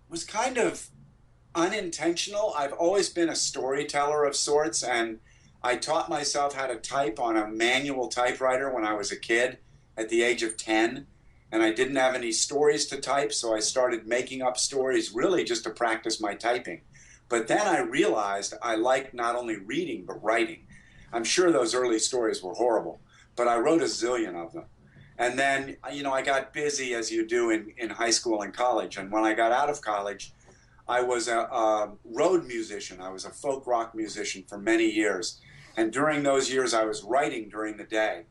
was kind of unintentional. I've always been a storyteller of sorts, and I taught myself how to type on a manual typewriter when I was a kid at the age of 10. And I didn't have any stories to type, so I started making up stories really just to practice my typing. But then I realized I liked not only reading, but writing. I'm sure those early stories were horrible, but I wrote a zillion of them. And then, I got busy as you do in high school and college. And when I got out of college, I was a road musician. I was a folk rock musician for many years. And during those years, I was writing during the day.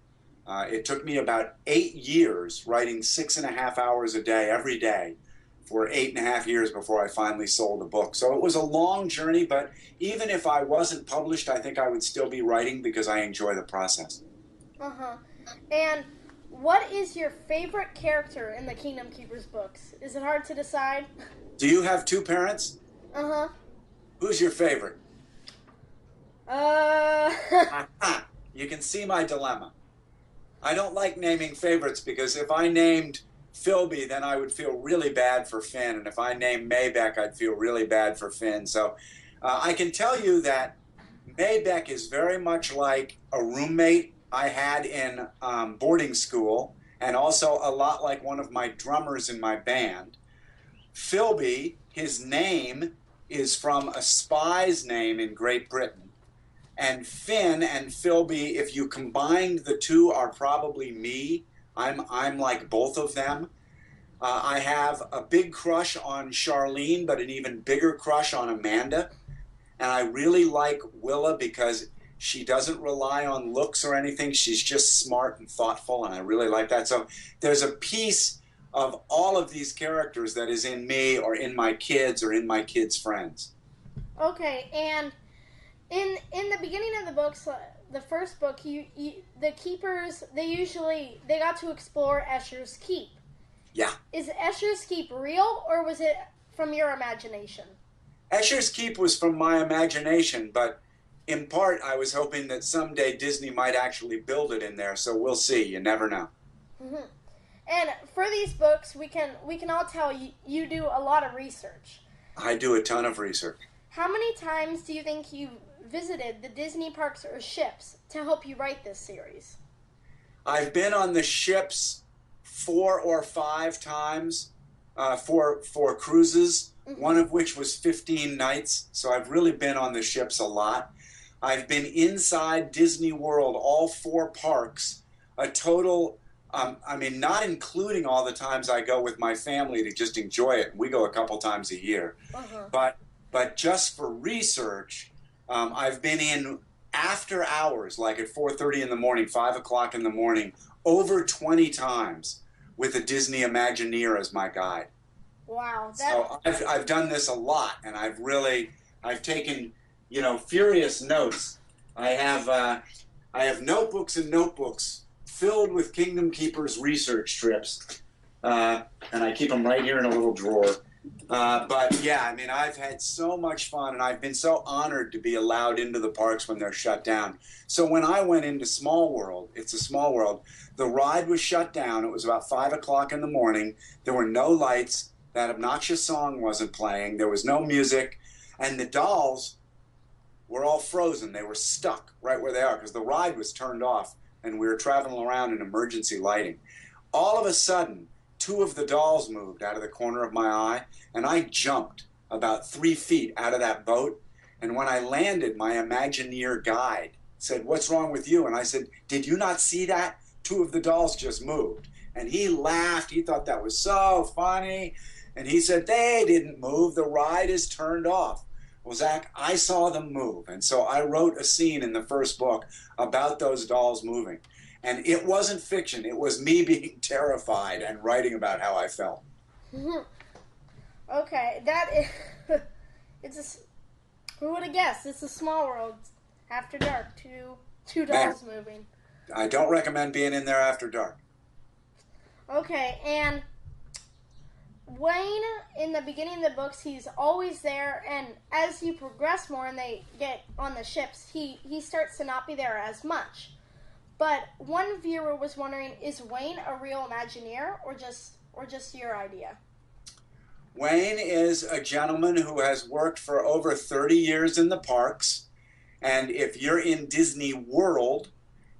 It took me about 8 years, writing 6.5 hours a day, every day, for 8.5 years before I finally sold a book. So it was a long journey, but even if I wasn't published, I think I would still be writing because I enjoy the process. Uh-huh. And what is your favorite character in the Kingdom Keepers books? Is it hard to decide? Do you have two parents? Uh-huh. Who's your favorite? Uh... Ah, you can see my dilemma. I don't like naming favorites because if I named Philby, then I would feel really bad for Finn. And if I named Maybeck, I'd feel really bad for Finn. So I can tell you that Maybeck is very much like a roommate I had in boarding school, and also a lot like one of my drummers in my band. Philby, his name is from a spy's name in Great Britain. And Finn and Philby, if you combined the two, are probably me. I'm like both of them. I have a big crush on Charlene, but an even bigger crush on Amanda. And I really like Willa because she doesn't rely on looks or anything. She's just smart and thoughtful, and I really like that. So there's a piece of all of these characters that is in me or in my kids or in my kids' friends. Okay, and in the beginning of the books, the first book, the keepers they got to explore Escher's Keep. Yeah. Is Escher's Keep real, or was it from your imagination? Escher's Keep was from my imagination, but in part I was hoping that someday Disney might actually build it in there. So we'll see. You never know. Mm-hmm. And for these books, we can all tell you do a lot of research. I do a ton of research. How many times do you think you visited the Disney parks or ships to help you write this series? I've been on the ships 4 or 5 times for cruises, Mm-hmm. one of which was 15 nights. So I've really been on the ships a lot. I've been inside Disney World, all 4 parks, a total, not including all the times I go with my family to just enjoy it. We go a couple times a year. Uh-huh. But just for research, I've been in after hours, like at 4:30 in the morning, 5 o'clock in the morning, over 20 times with a Disney Imagineer as my guide. Wow. So I've done this a lot, and I've taken, furious notes. I have notebooks and notebooks filled with Kingdom Keepers research trips, and I keep them right here in a little drawer. But yeah, I've had so much fun, and I've been so honored to be allowed into the parks when they're shut down. So when I went into Small World, it's a small world, the ride was shut down. It was about 5 o'clock in the morning. There were no lights. That obnoxious song wasn't playing. There was no music. And the dolls were all frozen. They were stuck right where they are because the ride was turned off, and we were traveling around in emergency lighting. All of a sudden, 2 of the dolls moved out of the corner of my eye, and I jumped about 3 feet out of that boat. And when I landed, my Imagineer guide said, "What's wrong with you?" And I said, "Did you not see that? 2 of the dolls just moved." And he laughed. He thought that was so funny. And he said, "They didn't move. The ride is turned off." Well, Zach, I saw them move. And so I wrote a scene in the first book about those dolls moving. And it wasn't fiction. It was me being terrified and writing about how I felt. Okay, that is... who would have guessed? It's a Small World. After dark. Two dolls moving. I don't recommend being in there after dark. Okay, and Wayne, in the beginning of the books, he's always there, and as you progress more and they get on the ships, he starts to not be there as much. But one viewer was wondering, is Wayne a real Imagineer or just your idea? Wayne is a gentleman who has worked for over 30 years in the parks. And if you're in Disney World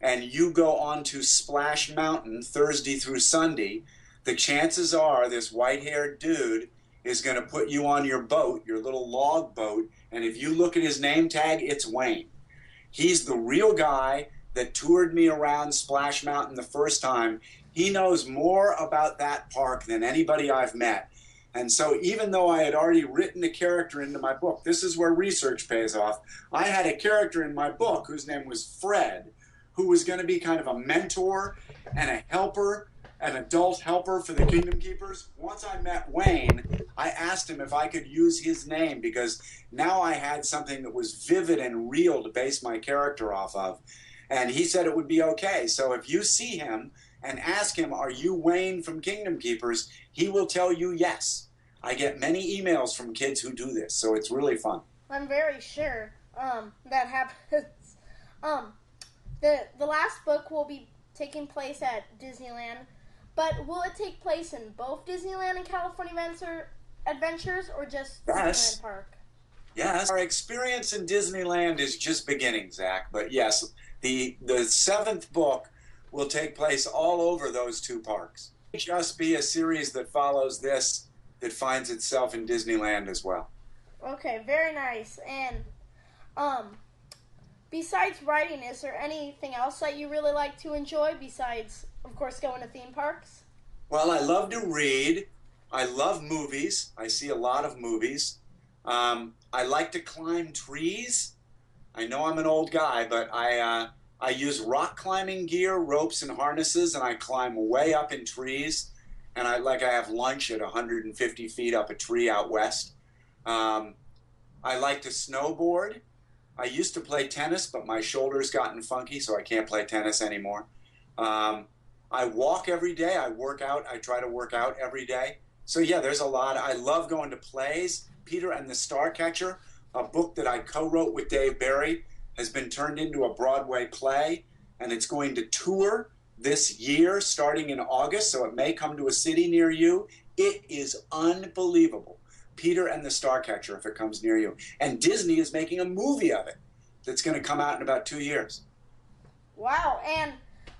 and you go on to Splash Mountain Thursday through Sunday, the chances are this white-haired dude is going to put you on your boat, your little log boat, and if you look at his name tag, it's Wayne. He's the real guy that toured me around Splash Mountain the first time. He knows more about that park than anybody I've met. And so even though I had already written a character into my book, this is where research pays off. I had a character in my book whose name was Fred, who was going to be kind of a mentor and a helper, an adult helper for the Kingdom Keepers. Once I met Wayne, I asked him if I could use his name because now I had something that was vivid and real to base my character off of. And he said it would be okay. So if you see him and ask him, are you Wayne from Kingdom Keepers? He will tell you yes. I get many emails from kids who do this, so it's really fun. I'm very sure that happens. The last book will be taking place at Disneyland, but will it take place in both Disneyland and California Adventures or just Yes. Disneyland Park? Yes. Our experience in Disneyland is just beginning, Zach, but yes, the seventh book will take place all over those two parks. It'll just be a series that follows this that finds itself in Disneyland as well. Okay, very nice. And besides writing, is there anything else that you really like to enjoy besides, of course, going to theme parks? Well, I love to read. I love movies. I see a lot of movies. I like to climb trees. I know I'm an old guy, but I use rock climbing gear, ropes, and harnesses, and I climb way up in trees. And I have lunch at 150 feet up a tree out west. I like to snowboard. I used to play tennis, but my shoulder's gotten funky, so I can't play tennis anymore. I walk every day. I work out. I try to work out every day. So yeah, there's a lot. I love going to plays. Peter and the Starcatcher, a book that I co-wrote with Dave Barry, has been turned into a Broadway play, and it's going to tour this year starting in August, so it may come to a city near you. It is unbelievable. Peter and the Starcatcher, if it comes near you. And Disney is making a movie of it that's going to come out in about 2 years. Wow, and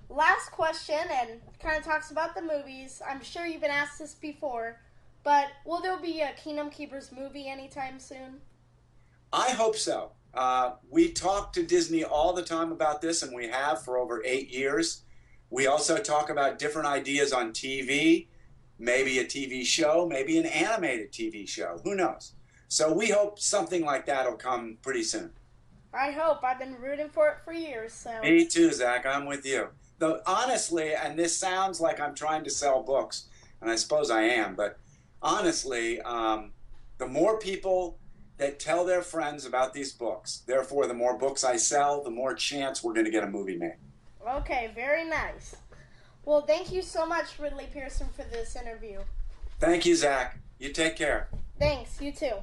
last question, and kind of talks about the movies. I'm sure you've been asked this before, but will there be a Kingdom Keepers movie anytime soon? I hope so. We talk to Disney all the time about this, and we have for over 8 years. We also talk about different ideas on TV, maybe a TV show, maybe an animated TV show. Who knows? So we hope something like that will come pretty soon. I hope. I've been rooting for it for years. So. Me too, Zach. I'm with you. Though honestly, and this sounds like I'm trying to sell books, and I suppose I am, but honestly, the more people that tell their friends about these books, therefore the more books I sell, the more chance we're going to get a movie made. Okay, very nice. Well, thank you so much, Ridley Pearson, for this interview. Thank you, Zach. You take care. Thanks, you too.